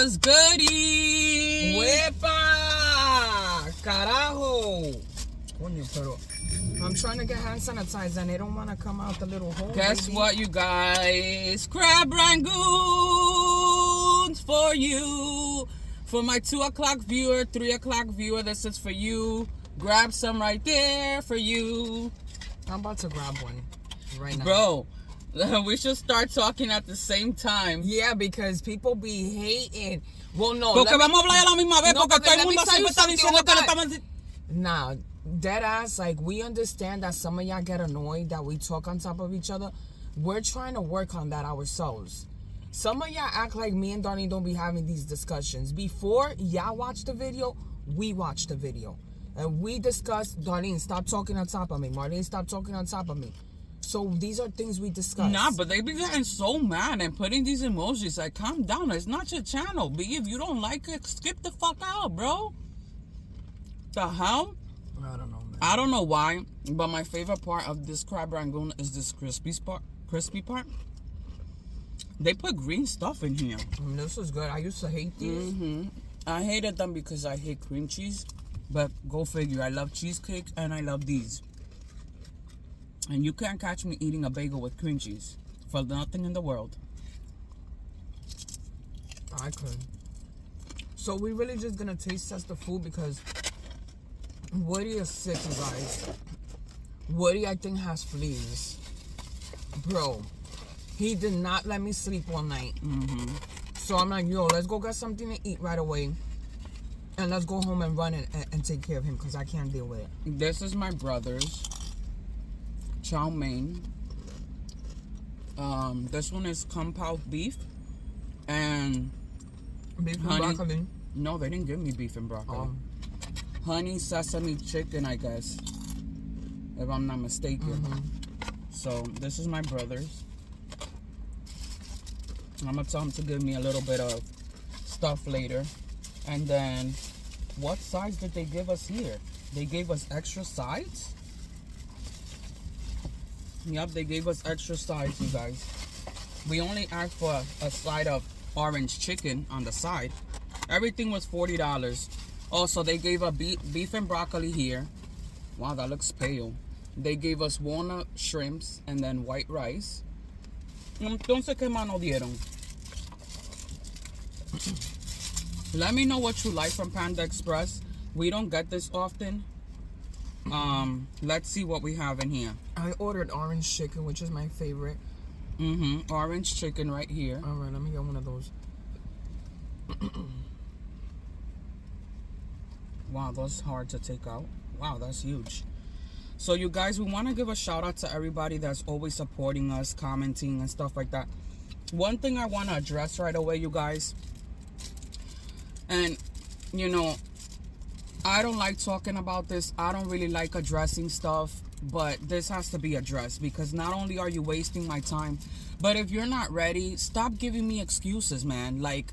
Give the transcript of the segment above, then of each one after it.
was goody? ¡Huepa! ¡Carajo! Coño, pero I'm trying to get hand sanitizer and they don't want to come out the little hole. Guess what, you guys? Crab rangoons for you. For my 2 o'clock viewer, 3 o'clock viewer, this is for you. Grab some right there for you. I'm about to grab one right now. Bro, we should start talking at the same time. Yeah, because people be hating. Well, no. Porque vamos a hablar a la misma vez, porque todo el mundo siempre está diciendo que le estamos... Nah, dead ass, like, we understand that some of y'all get annoyed that we talk on top of each other. We're trying to work on that ourselves. Some of y'all act like me and Darlene don't be having these discussions. Before y'all watch the video, we watch the video. And we discuss, Darlene, stop talking on top of me. Marlene, stop talking on top of me. So these are things we discuss. Nah, but they be getting so mad and putting these emojis. Like, calm down. It's not your channel. But if you don't like it, skip the fuck out, bro. The hell? I don't know, man. I don't know why, but my favorite part of this crab rangoon is this crispy part. They put green stuff in here. This is good. I used to hate these. I hated them because I hate cream cheese. But go figure. I love cheesecake and I love these. And you can't catch me eating a bagel with cream cheese for nothing in the world. I could. So we really just gonna taste test the food because Woody is sick, you guys. Woody, I think, has fleas. Bro, he did not let me sleep all night. So I'm like, yo, let's go get something to eat right away. And let's go home and run and take care of him because I can't deal with it. This is my brother's chow mein. This one is compound beef and beef and broccoli. No, they didn't give me beef and broccoli. Honey sesame chicken, I guess, if I'm not mistaken. So this is my brother's. I'm gonna tell him to give me a little bit of stuff later. And then, what sides did they give us here? They gave us extra sides? Yep, they gave us extra sides, you guys. We only asked for a side of orange chicken on the side. Everything was $40. Also, they gave us beef and broccoli here. Wow, that looks pale. They gave us walnut shrimps and then white rice. Entonces, ¿qué más nos dieron? Let me know what you like from Panda Express. We don't get this often. Let's see what we have in here. I ordered orange chicken, which is my favorite. Orange chicken right here. All right, let me get one of those. Wow, that's hard to take out. Wow, that's huge. So you guys, we want to give a shout out to everybody that's always supporting us, commenting and stuff like that. One thing I want to address right away, you guys. And, you know, I don't like talking about this. I don't really like addressing stuff. But this has to be addressed because not only are you wasting my time, but if you're not ready, stop giving me excuses, man. Like,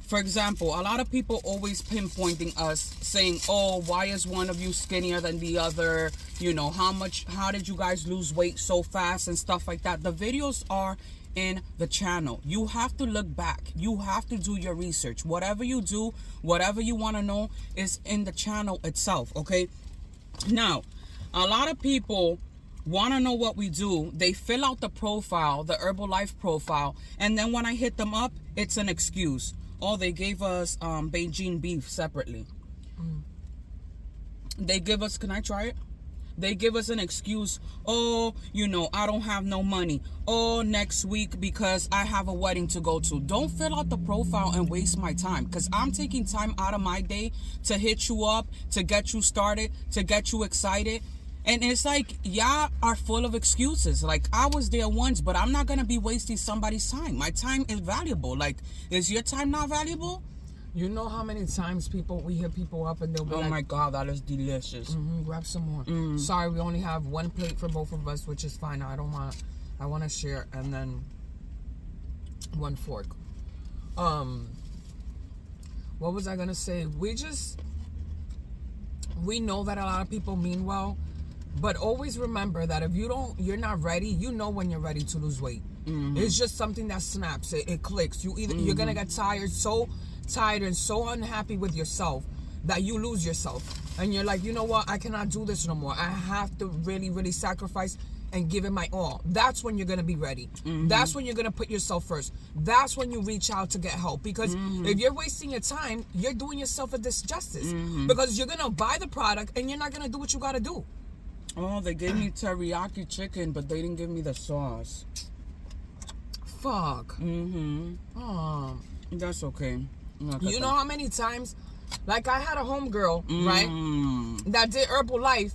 for example, a lot of people always pinpointing us saying, oh, why is one of you skinnier than the other? You know, how did you guys lose weight so fast and stuff like that? The videos are in the channel. You have to look back. You have to do your research. Whatever you do, whatever you want to know is in the channel itself, okay? Now, a lot of people want to know what we do. They fill out the profile, the Herbalife profile, and then when I hit them up, it's an excuse. Oh, they gave us Beijing beef separately. They give us, can I try it? They give us an excuse. Oh, you know, I don't have no money. Oh, next week because I have a wedding to go to. Don't fill out the profile and waste my time because I'm taking time out of my day to hit you up, to get you started, to get you excited. And it's like, y'all are full of excuses. Like, I was there once, but I'm not going to be wasting somebody's time. My time is valuable. Like, is your time not valuable? You know how many times we hit people up and they'll be like, oh my God, that is delicious. Grab some more. Sorry, we only have one plate for both of us, which is fine. I want to share, and then one fork. What was I going to say? We know that a lot of people mean well, But always remember that if you're not ready, you know when you're ready to lose weight. It's just something that snaps. It clicks. You're gonna get tired, so tired and so unhappy with yourself that you lose yourself. And you're like, you know what? I cannot do this no more. I have to really, really sacrifice and give it my all. That's when you're gonna be ready. That's when you're gonna put yourself first. That's when you reach out to get help. Because if you're wasting your time, you're doing yourself a disjustice. Because you're gonna buy the product and you're not gonna do what you gotta do. Oh, they gave me teriyaki chicken, but they didn't give me the sauce. Fuck. Oh. That's okay. You know how many times, like I had a homegirl, right, that did Herbalife,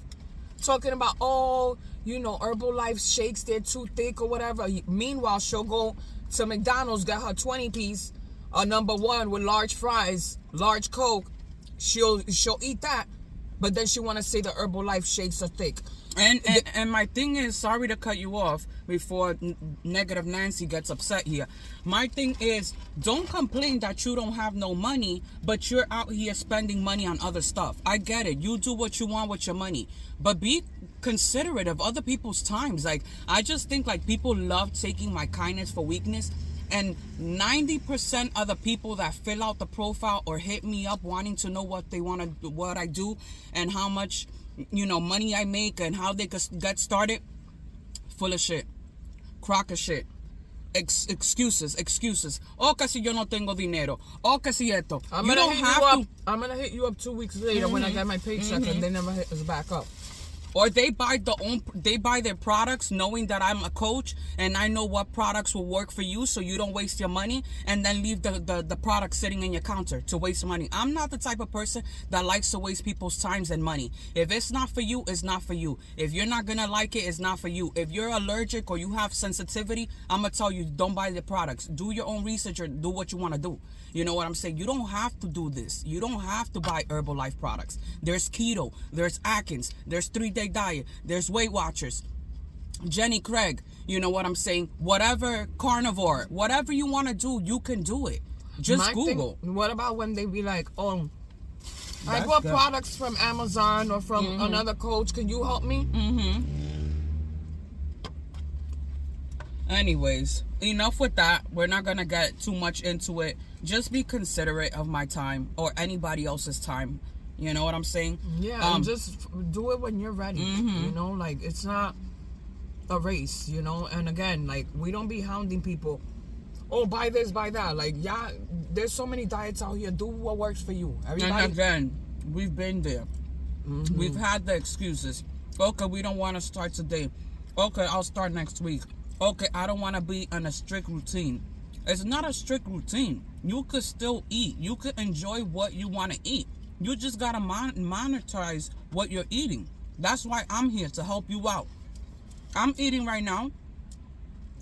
talking about, oh, you know, Herbalife shakes, they're too thick or whatever. Meanwhile, she'll go to McDonald's, get her 20-piece, number one with large fries, large Coke. She'll eat that, but then she want to say the Herbalife shakes are thick. And my thing is, sorry to cut you off before Negative Nancy gets upset here. My thing is, don't complain that you don't have no money, but you're out here spending money on other stuff. I get it. You do what you want with your money, but be considerate of other people's times. Like, I just think like people love taking my kindness for weakness. And 90% of the people that fill out the profile or hit me up wanting to know what they want to, what I do and how much, you know, money I make and how they could get started, full of shit, crock of shit, excuses. Oh, que si yo no tengo dinero. Oh, que si esto. I'm gonna hit you up 2 weeks later when I get my paycheck, and they never hit us back up. Or they buy their products knowing that I'm a coach and I know what products will work for you so you don't waste your money, and then leave the product sitting in your counter to waste money. I'm not the type of person that likes to waste people's times and money. If it's not for you, it's not for you. If you're not gonna like it, it's not for you. If you're allergic or you have sensitivity, I'm gonna tell you, don't buy the products. Do your own research or do what you want to do. You know what I'm saying? You don't have to do this. You don't have to buy Herbalife products. There's keto, there's Atkins, there's 3-day diet, there's Weight Watchers, Jenny Craig, you know what I'm saying? Whatever, carnivore, whatever you want to do, you can do it. Just Google. What about when they be like, oh, I bought products from Amazon or from another coach, can you help me? Anyways, enough with that. We're not gonna get too much into it. Just be considerate of my time or anybody else's time. You know what I'm saying? Yeah, and just do it when you're ready. You know, like, it's not a race, you know? And again, like, we don't be hounding people. Oh, buy this, buy that. Like, yeah, there's so many diets out here. Do what works for you. Everybody. And again, we've been there. We've had the excuses. Okay, we don't want to start today. Okay, I'll start next week. Okay, I don't want to be on a strict routine. It's not a strict routine. You could still eat. You could enjoy what you want to eat. You just got to monetize what you're eating. That's why I'm here, to help you out. I'm eating right now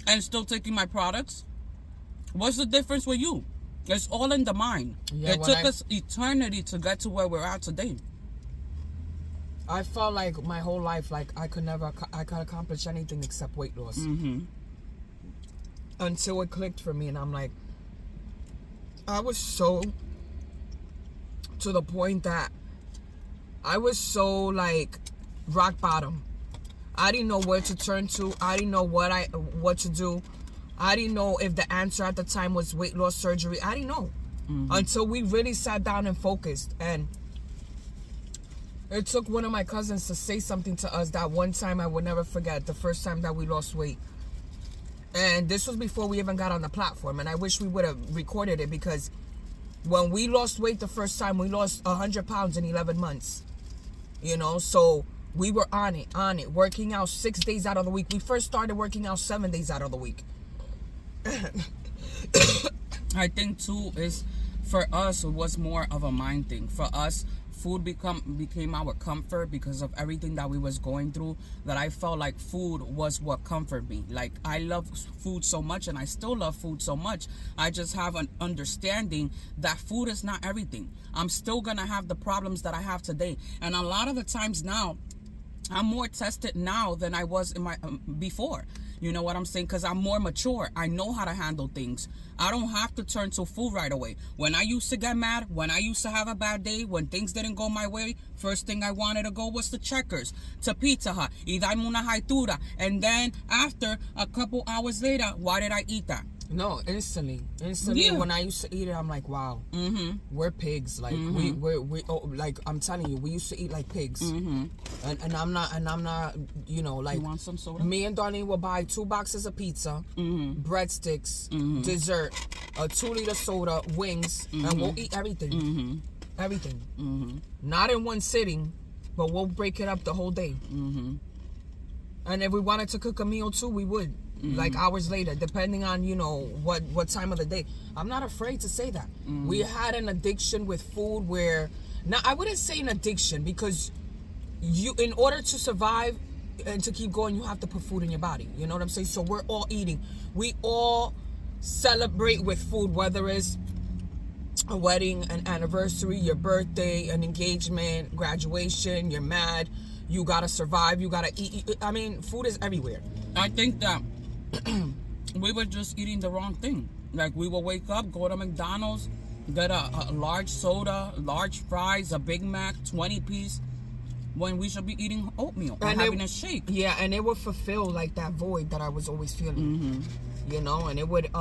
and still taking my products. What's the difference with you? It's all in the mind. Yeah, it took us eternity to get to where we're at today. I felt like my whole life, like I could accomplish anything except weight loss. Until it clicked for me, and I'm like, I was so to the point that I was so like rock bottom. I didn't know where to turn to. I didn't know what to do. I didn't know if the answer at the time was weight loss surgery. I didn't know until we really sat down and focused. And it took one of my cousins to say something to us that one time I would never forget, the first time that we lost weight. And this was before we even got on the platform. And I wish we would have recorded it, because when we lost weight the first time, we lost 100 pounds in 11 months. You know, so we were on it, working out 6 days out of the week. We first started working out 7 days out of the week. I think too is, for us, it was more of a mind thing. For us, food became our comfort because of everything that we was going through, that I felt like food was what comforted me. Like, I love food so much, and I still love food so much. I just have an understanding that food is not everything. I'm still gonna have the problems that I have today, and a lot of the times now, I'm more tested now than I was in my before, You know what I'm saying? Because I'm more mature. I know how to handle things. I don't have to turn to food right away. When I used to get mad, when I used to have a bad day, when things didn't go my way, first thing I wanted to go was to Checkers, to Pizza Hut, y darme una jaitura. And then after, a couple hours later, why did I eat that? No, instantly. Yeah. When I used to eat it, I'm like, wow, we're pigs. Like we like I'm telling you, we used to eat like pigs. And I'm not, you know, like. You want some soda? Me and Darlene will buy 2 boxes of pizza, breadsticks, dessert, a 2-liter soda, wings, and we'll eat everything. Everything. Not in one sitting, but we'll break it up the whole day. And if we wanted to cook a meal too, we would. Like hours later, depending on, you know, what time of the day. I'm not afraid to say that. We had an addiction with food where, now I wouldn't say an addiction, because you, in order to survive and to keep going, you have to put food in your body. You know what I'm saying? So we're all eating. We all celebrate with food, whether it's a wedding, an anniversary, your birthday, an engagement, graduation, you're mad, you gotta survive, you gotta eat. I mean, food is everywhere. I think that we were just eating the wrong thing. Like, we will wake up, go to McDonald's, get a large soda, large fries, a Big Mac, 20-piece, when we should be eating oatmeal or having a shake. Yeah, and it would fulfill like that void that I was always feeling. You know, and it would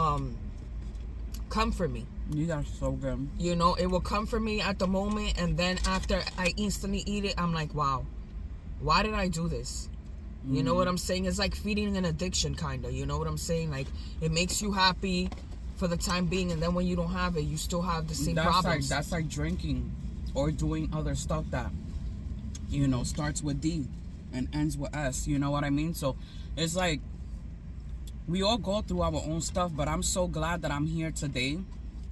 comfort me. These are so good. You know, it will comfort me at the moment, and then after I instantly eat it, I'm like, wow, why did I do this? You know what I'm saying? It's like feeding an addiction, kind of. You know what I'm saying? Like, it makes you happy for the time being, and then when you don't have it, you still have the same problems. That's like drinking or doing other stuff that, you know, starts with D and ends with S. You know what I mean? So it's like we all go through our own stuff, but I'm so glad that I'm here today,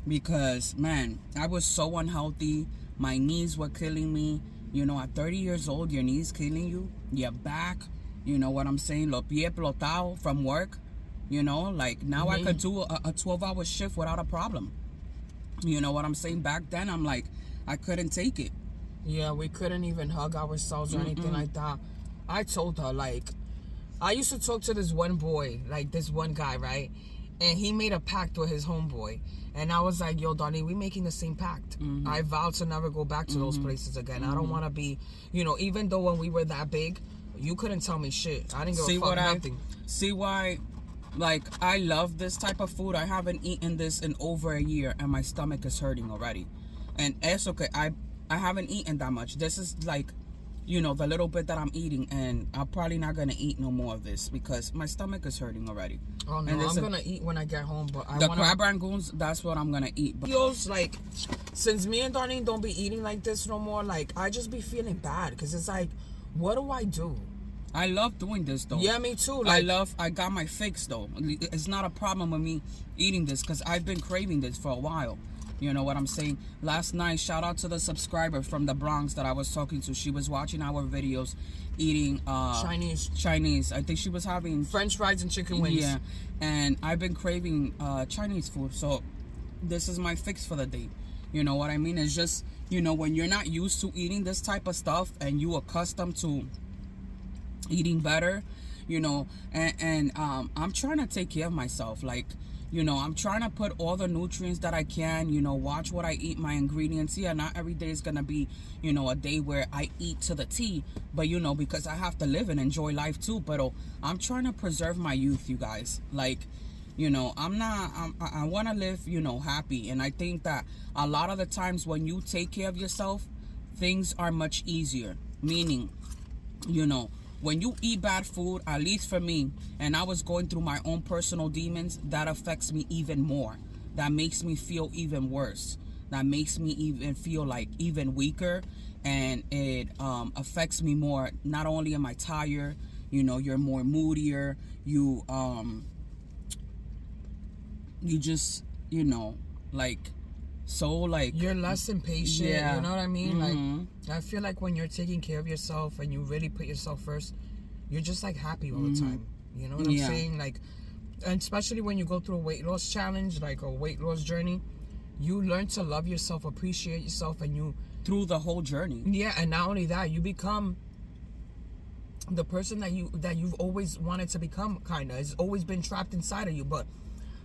because, man, I was so unhealthy. My knees were killing me. You know, at 30 years old, your knees killing you, your back. You know what I'm saying? Lo pie explotado from work. You know, like, now I could do a 12-hour shift without a problem. You know what I'm saying? Back then, I'm like, I couldn't take it. Yeah, we couldn't even hug ourselves or anything like that. I told her, like, I used to talk to this one boy, like this one guy, right? And he made a pact with his homeboy. And I was like, yo, Darlene, we making the same pact. I vowed to never go back to those places again. I don't want to be, you know, even though when we were that big, you couldn't tell me shit. I didn't give a fuck nothing. See why, like, I love this type of food. I haven't eaten this in over a year, and my stomach is hurting already. And it's okay. I haven't eaten that much. This is like, you know, the little bit that I'm eating, and I'm probably not going to eat no more of this because my stomach is hurting already. Oh, no, I'm going to eat when I get home. But crab rangoons, that's what I'm going to eat. But feels like, since me and Darlene don't be eating like this no more, like, I just be feeling bad, because it's like, what do I do? I love doing this, though. Yeah, me too. Like, I got my fix, though. It's not a problem with me eating this, because I've been craving this for a while. You know what I'm saying? Last night, shout out to the subscriber from the Bronx that I was talking to. She was watching our videos, eating Chinese. I think she was having French fries and chicken wings. Yeah, and I've been craving Chinese food, so this is my fix for the day. You know what I mean? It's just, you know, when you're not used to eating this type of stuff and you accustomed to eating better, you know, and I'm trying to take care of myself. Like, you know, I'm trying to put all the nutrients that I can, you know, watch what I eat, my ingredients. Yeah, not every day is going to be, you know, a day where I eat to the T, but, you know, because I have to live and enjoy life too. But I'm trying to preserve my youth, you guys. Like, you know, I want to live, you know, happy. And I think that a lot of the times when you take care of yourself, things are much easier. Meaning, you know, when you eat bad food, at least for me, and I was going through my own personal demons, that affects me even more. That makes me feel even worse. That makes me even feel like even weaker. And it affects me more. Not only am I tired, you know, you're more moodier. You just, you know, like, so, like, you're less impatient. Yeah. You know what I mean? Like, I feel like when you're taking care of yourself and you really put yourself first, you're just like happy all the time. You know what I'm saying? Like, and especially when you go through a weight loss challenge, like a weight loss journey, you learn to love yourself, appreciate yourself, and you through the whole journey. Yeah, and not only that, you become the person that you've always wanted to become, kind of. It's always been trapped inside of you, but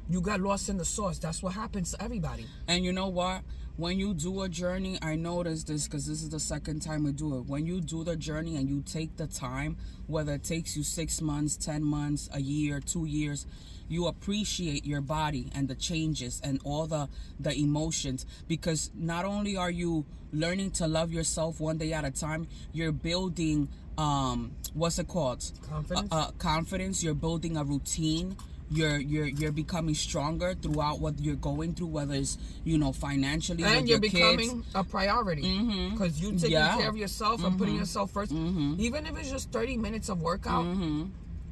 you got lost in the sauce. That's what happens to everybody. And you know what? When you do a journey, I noticed this because this is the second time we do it. When you do the journey and you take the time, whether it takes you 6 months, 10 months, a year, 2 years, you appreciate your body and the changes and all the emotions, because not only are you learning to love yourself one day at a time, you're building what's it called? Confidence. You're building a routine. You're becoming stronger throughout what you're going through, whether it's, you know, financially, and with you're your becoming kids. a priority, because you taking care of yourself and putting yourself first. Even if it's just 30 minutes of workout,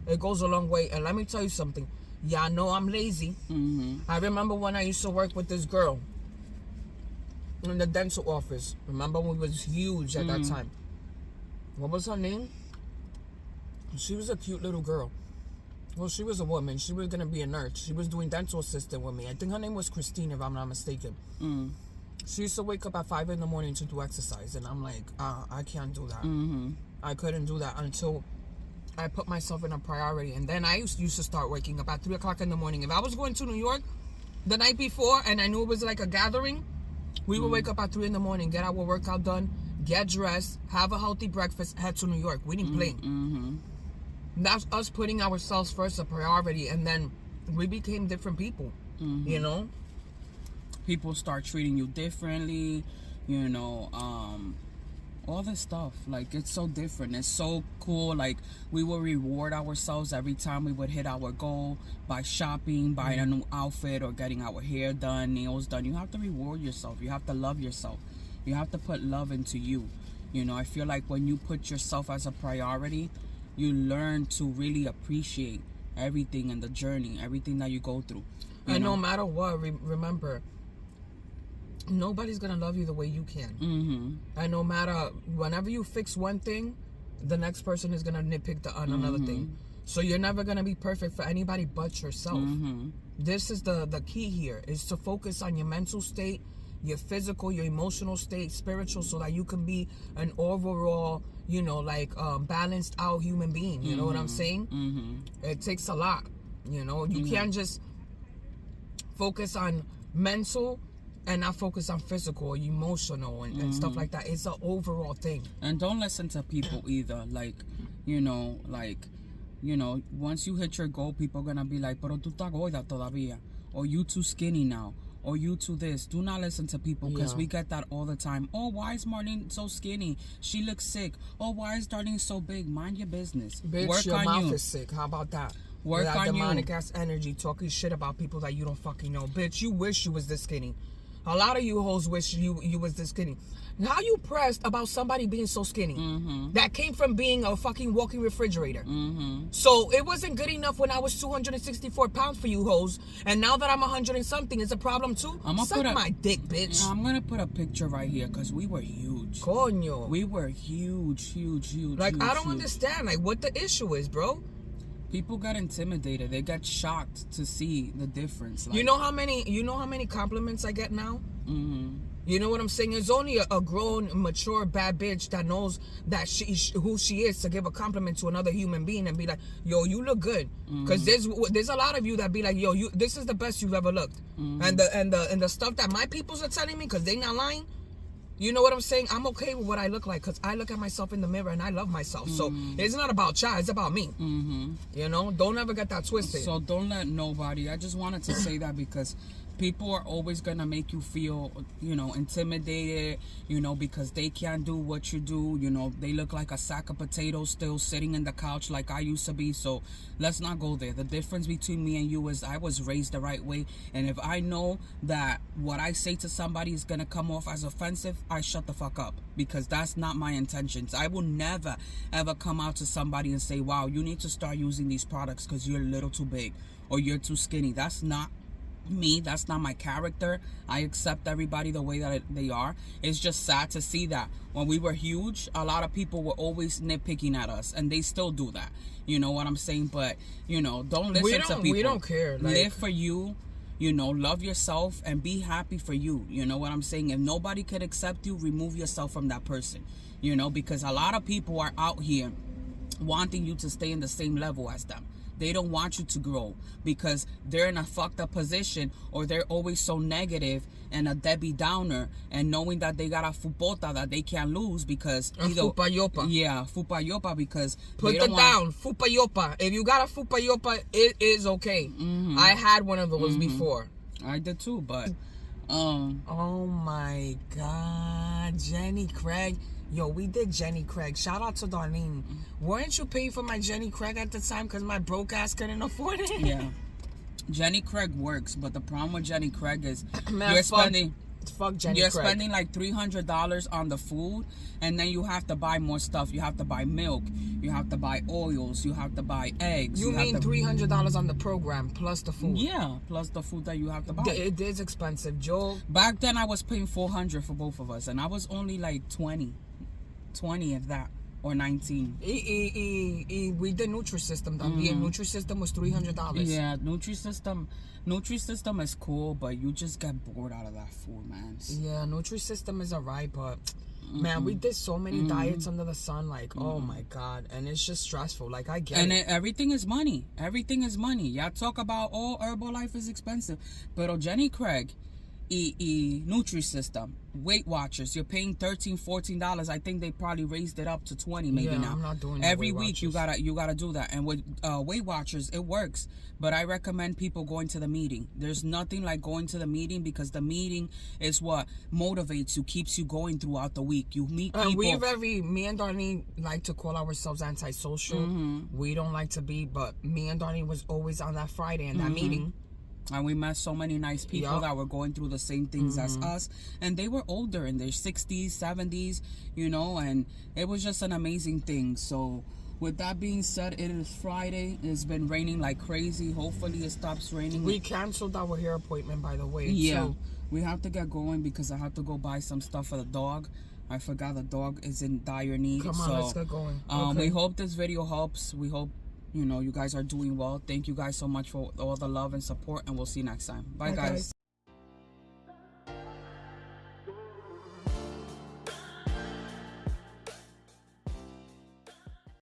it goes a long way. And let me tell you something. Y'all know I'm lazy. I remember when I used to work with this girl in the dental office. Remember when we was huge at that time? What was her name? She was a cute little girl. Well, she was a woman. She was going to be a nurse. She was doing dental assistant with me. I think her name was Christine, if I'm not mistaken. She used to wake up at 5 in the morning to do exercise. And I'm like, I can't do that. I couldn't do that until I put myself in a priority. And then I used to start waking up at 3 o'clock in the morning. If I was going to New York the night before and I knew it was like a gathering, we would wake up at 3 in the morning, get our workout done, get dressed, have a healthy breakfast, head to New York. We didn't play. That's us putting ourselves first, a priority, and then we became different people. You know, people start treating you differently, you know, all this stuff. Like, it's so different. It's so cool. Like, we will reward ourselves every time we would hit our goal by shopping, buying a new outfit, or getting our hair done, nails done. You have to reward yourself. You have to love yourself. You have to put love into you. You know, I feel like when you put yourself as a priority, you learn to really appreciate everything in the journey, everything that you go through. And no matter what, remember, nobody's going to love you the way you can. And no matter, whenever you fix one thing, the next person is going to nitpick on another thing. So you're never going to be perfect for anybody but yourself. This is the key here, is to focus on your mental state, your physical, your emotional state, spiritual, so that you can be an overall, you know, like balanced out human being. You know what I'm saying? It takes a lot. You know, you can't just focus on mental and not focus on physical, emotional, and stuff like that. It's an overall thing. And don't listen to people either. Like, you know, once you hit your goal, people are gonna be like, "Pero tú estás gorda todavía," or "You too skinny now," or "You too this." Do not listen to people, because we get that all the time. "Oh, why is Marlene so skinny? She looks sick." "Oh, why is Darlene so big?" Mind your business. Bitch, Work your on mouth you. is sick. How about that? Work that on you. demonic ass energy, talking shit about people that you don't fucking know. Bitch, you wish you was this skinny. A lot of you hoes wish you was this skinny. How you pressed about somebody being so skinny? That came from being a fucking walking refrigerator. So it wasn't good enough when I was 264 pounds for you hoes, and now that I'm 100 and something, it's a problem too. Suck my dick, bitch. I'm gonna put a picture right here, because we were huge. Coño. We were huge. Like, huge, I don't huge. understand, like, what the issue is, bro. People got intimidated. They got shocked to see the difference. Like, You know how many compliments I get now? You know what I'm saying? It's only a grown, mature, bad bitch that knows that who she is to give a compliment to another human being and be like, "Yo, you look good." Because there's a lot of you that be like, "Yo, this is the best you've ever looked." And the stuff that my peoples are telling me, because they not lying. You know what I'm saying? I'm okay with what I look like, because I look at myself in the mirror and I love myself. So it's not about y'all, it's about me. You know, don't ever get that twisted. So don't let nobody. I just wanted to say that, because people are always gonna make you feel, you know, intimidated, you know, because they can't do what you do. You know, they look like a sack of potatoes still sitting in the couch like I used to be. So let's not go there. The difference between me and you is I was raised the right way, and if I know that what I say to somebody is gonna come off as offensive, I shut the fuck up, because that's not my intentions. I will never ever come out to somebody and say, "Wow, you need to start using these products because you're a little too big or you're too skinny." That's not me. That's not my character. I accept everybody the way that they are. It's just sad to see that when we were huge, a lot of people were always nitpicking at us, and they still do that. You know what I'm saying? But, you know, don't listen to people. We don't care. Like, live for you. You know, love yourself and be happy for you. You know what I'm saying? If nobody could accept you, remove yourself from that person. You know, because a lot of people are out here wanting you to stay in the same level as them. They don't want you to grow because they're in a fucked up position, or they're always so negative and a Debbie Downer, and knowing that they got a fupota that they can't lose because fupayopa. Yeah, fupayopa, because Put it down, fupayopa. If you got a fupayopa, it is okay. I had one of those before. I did too, but oh my God, Jenny Craig. Yo, we did Jenny Craig. Shout out to Darlene. Weren't you paying for my Jenny Craig at the time because my broke ass couldn't afford it? Yeah. Jenny Craig works, but the problem with Jenny Craig is Man, you're Jenny Craig. spending like $300 on the food, and then you have to buy more stuff. You have to buy milk. You have to buy oils. You have to buy eggs. You mean $300 on the program plus the food? Yeah, plus the food that you have to buy. It is expensive, Joe. Back then, I was paying $400 for both of us, and I was only like 20 if that, or 19. We did Nutrisystem. The Nutrisystem was $300. Yeah, Nutrisystem is cool, but you just get bored out of that food, man. Yeah, Nutrisystem is alright, but man, we did so many diets under the sun, like oh my God, and it's just stressful. Like I get it. Everything is money. Everything is money. Y'all talk about Herbalife is expensive, but Jenny Craig, Nutrisystem, Weight Watchers, you're paying $13, $14. I think they probably raised it up to 20 maybe now. I'm not doing every week. You gotta do that. And with Weight Watchers, it works. But I recommend people going to the meeting. There's nothing like going to the meeting, because the meeting is what motivates you, keeps you going throughout the week. You meet people. Me and Darlene like to call ourselves antisocial. We don't like to be, but me and Darlene was always on that Friday in that meeting. And we met so many nice people that were going through the same things as us. And they were older, in their 60s, 70s, you know, and it was just an amazing thing. So with that being said, it is Friday. It's been raining like crazy. Hopefully it stops raining. We canceled our hair appointment, by the way. Yeah. So we have to get going because I have to go buy some stuff for the dog. I forgot the dog is in dire need. Come on, let's get going. We hope this video helps. We hope you guys are doing well. Thank you guys so much for all the love and support, and we'll see you next time. Bye guys.